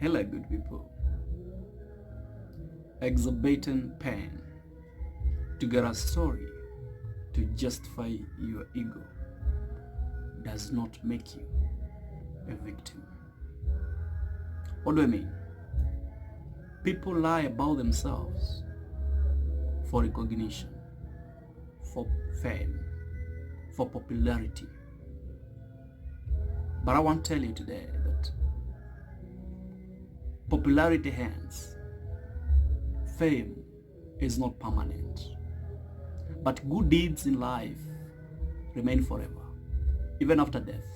Hello, good people. Exhibiting pain to get a story to justify your ego does not make you a victim. What do I mean? People lie about themselves for recognition, for fame, for popularity. But I want to tell you today that popularity ends. Fame is not permanent. But good deeds in life remain forever, even after death.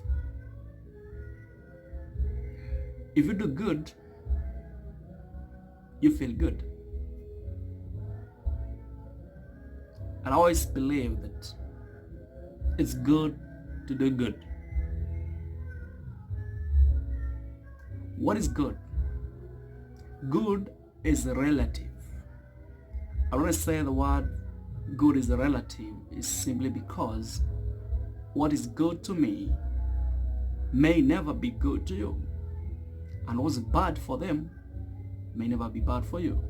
If you do good, you feel good. And I always believe that it's good to do good. What is good? Good is relative. I want to say the word good is relative is simply because what is good to me may never be good to you. And what's bad for them may never be bad for you.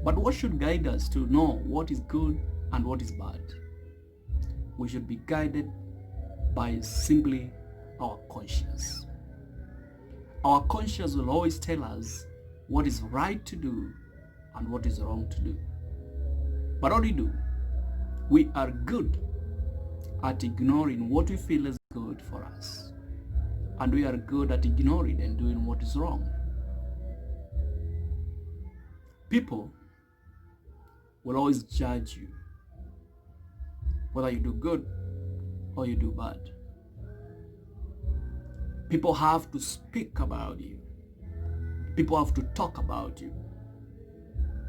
But what should guide us to know what is good and what is bad? We should be guided by simply our conscience. Our conscience will always tell us what is right to do and what is wrong to do. But what do? We are good at ignoring what we feel is good for us. And we are good at ignoring and doing what is wrong. People will always judge you, whether you do good or you do bad. People have to speak about you. People have to talk about you.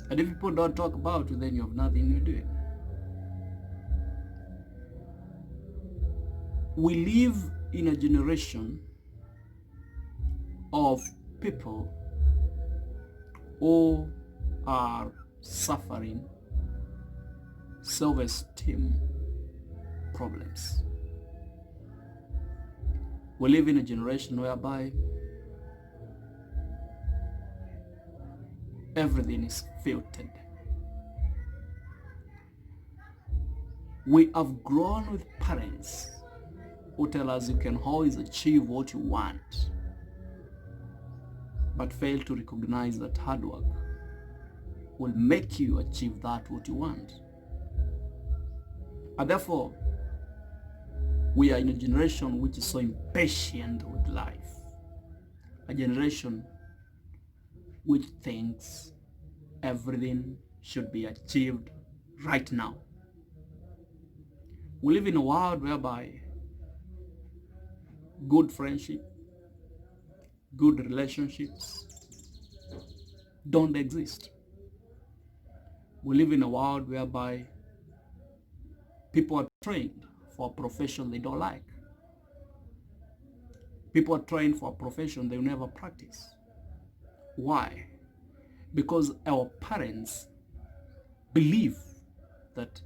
And if people don't talk about you, then you have nothing to do. We live in a generation of people who are suffering self-esteem problems. We live in a generation whereby everything is filtered. We have grown with parents who tell us you can always achieve what you want, but fail to recognize that hard work will make you achieve that what you want. And therefore, we are in a generation which is so impatient with life. A generation which thinks everything should be achieved right now. We live in a world whereby good friendship, good relationships don't exist. We live in a world whereby people are trained for a profession they don't like. People are trained for a profession they will never practice. Why? Because our parents believe that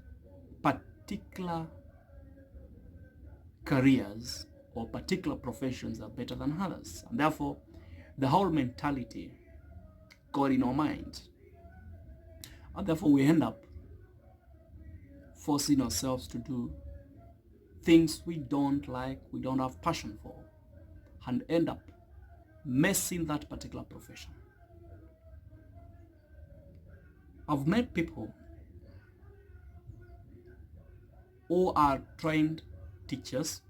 particular careers or particular professions are better than others. And therefore, the whole mentality got in our mind. And therefore, we end up forcing ourselves to do things we don't like, we don't have passion for, and end up messing that particular profession. I've met people who are trained teachers,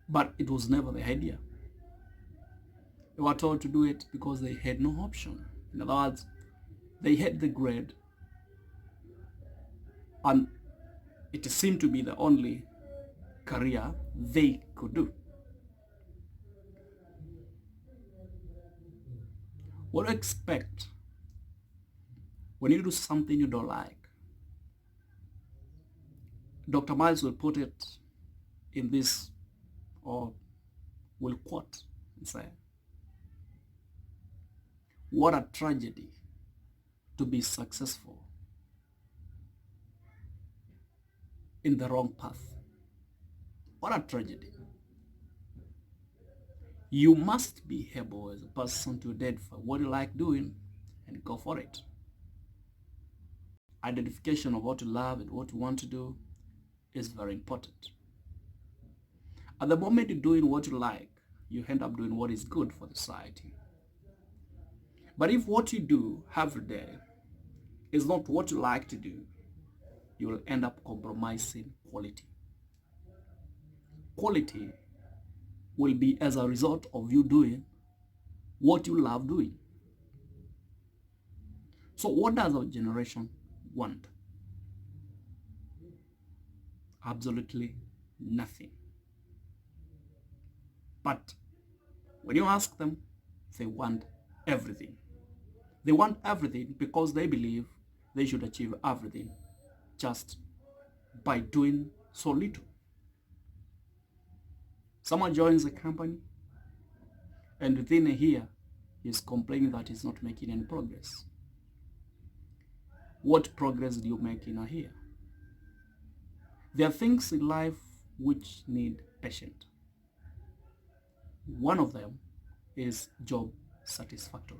but it was never their idea. They were told to do it because they had no option. In other words, they had the grade, and it seemed to be the only career they could do. What do you expect when you do something you don't like? Dr. Miles will put it in this, or will quote and say, what a tragedy to be successful in the wrong path. What a tragedy. You must be able as a person to identify what you like doing and go for it. Identification of what you love and what you want to do is very important. At the moment you're doing what you like, you end up doing what is good for the society. But if what you do every day is not what you like to do, you will end up compromising quality. Quality will be as a result of you doing what you love doing. So what does our generation want? Absolutely nothing. But when you ask them, they want everything. They want everything because they believe they should achieve everything just by doing so little. Someone joins a company and within a year he's complaining that he's not making any progress. What progress do you make in a year? There are things in life which need patience. One of them is job satisfactory.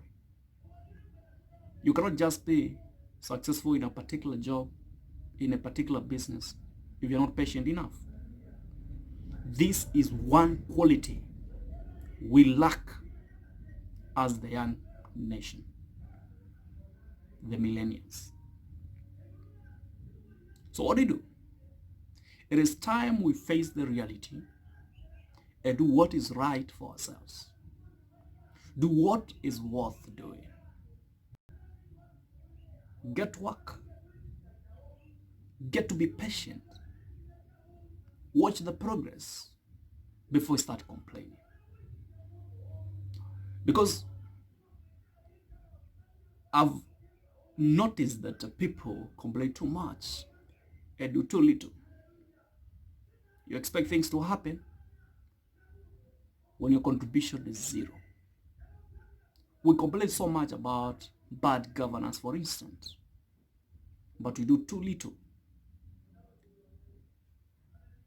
You cannot just be successful in a particular job, in a particular business, if you're not patient enough. This is one quality we lack as the young nation, the millennials. So what do you do? It is time we face the reality and do what is right for ourselves. Do what is worth doing. Get to work. Get to be patient. Watch the progress before you start complaining. Because I've noticed that people complain too much and do too little. You expect things to happen when your contribution is zero. We complain so much about bad governance, for instance, but we do too little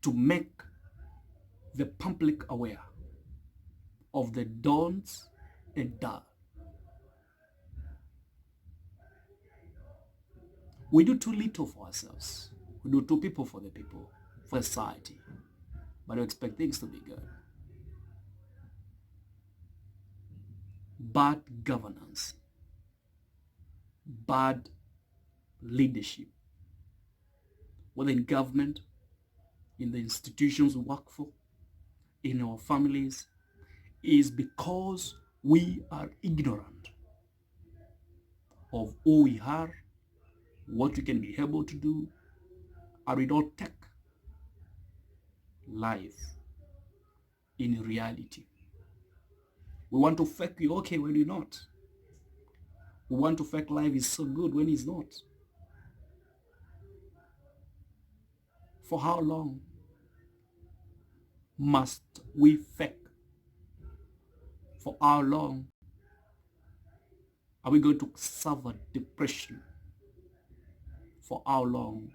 to make the public aware of the don'ts and don'ts. We do too little for ourselves. We do too people for the people, for society, but we expect things to be good. Bad governance, bad leadership, whether in government, in the institutions we work for, in our families, is because we are ignorant of who we are, what we can be able to do, and we don't take life in reality. We want to fake you okay when you're not. We want to fake life is so good when it's not. For how long must we fake? For how long are we going to suffer depression? For how long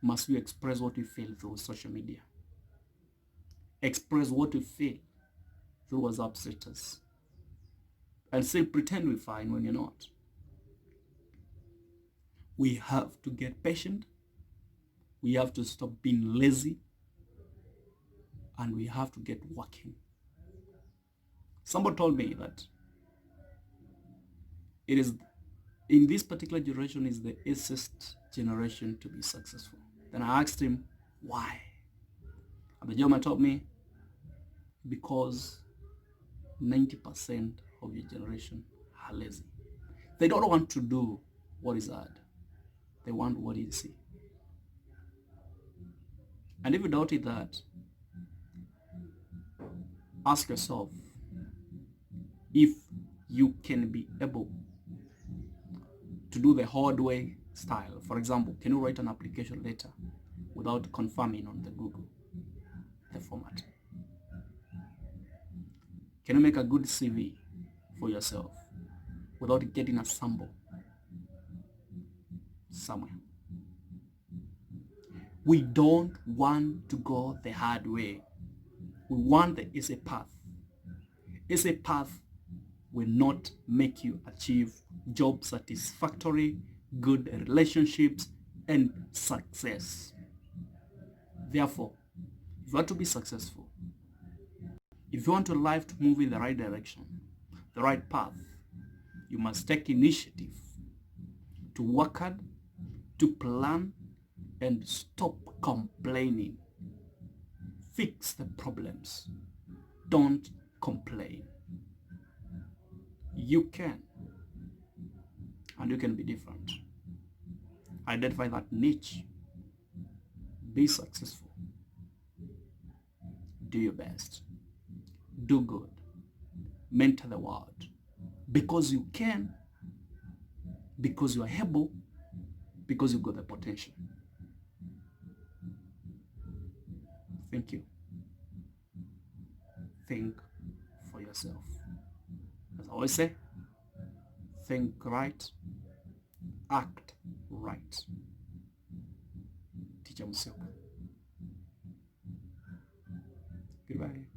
must we express what we feel through social media? Express what we feel through WhatsApp status and still pretend we're fine when you're not. We have to get patient. We have to stop being lazy. And we have to get working. Somebody told me that it is, in this particular generation, is the easiest generation to be successful. Then I asked him, why? And the gentleman told me, because 90% of your generation are lazy. They don't want to do what is hard. They want what is easy. And if you doubted that, ask yourself if you can be able to do the hard way style. For example, can you write an application letter without confirming on the Google the format? Can you make a good CV for yourself without getting a sample somewhere? We don't want to go the hard way. We want the easy path. Easy path will not make you achieve job satisfactory, good relationships, and success. Therefore, if you want to be successful, if you want your life to move in the right direction, the right path, you must take initiative to work hard, to plan, and stop complaining. Fix the problems. Don't complain. You can, and you can be different. Identify that niche. Be successful. Do your best. Do good. Mentor the world. Because you can, because you are able, because you got the potential. Thank you. Think for yourself. As I always say, think right, act right. Teacher Musyoka. Goodbye.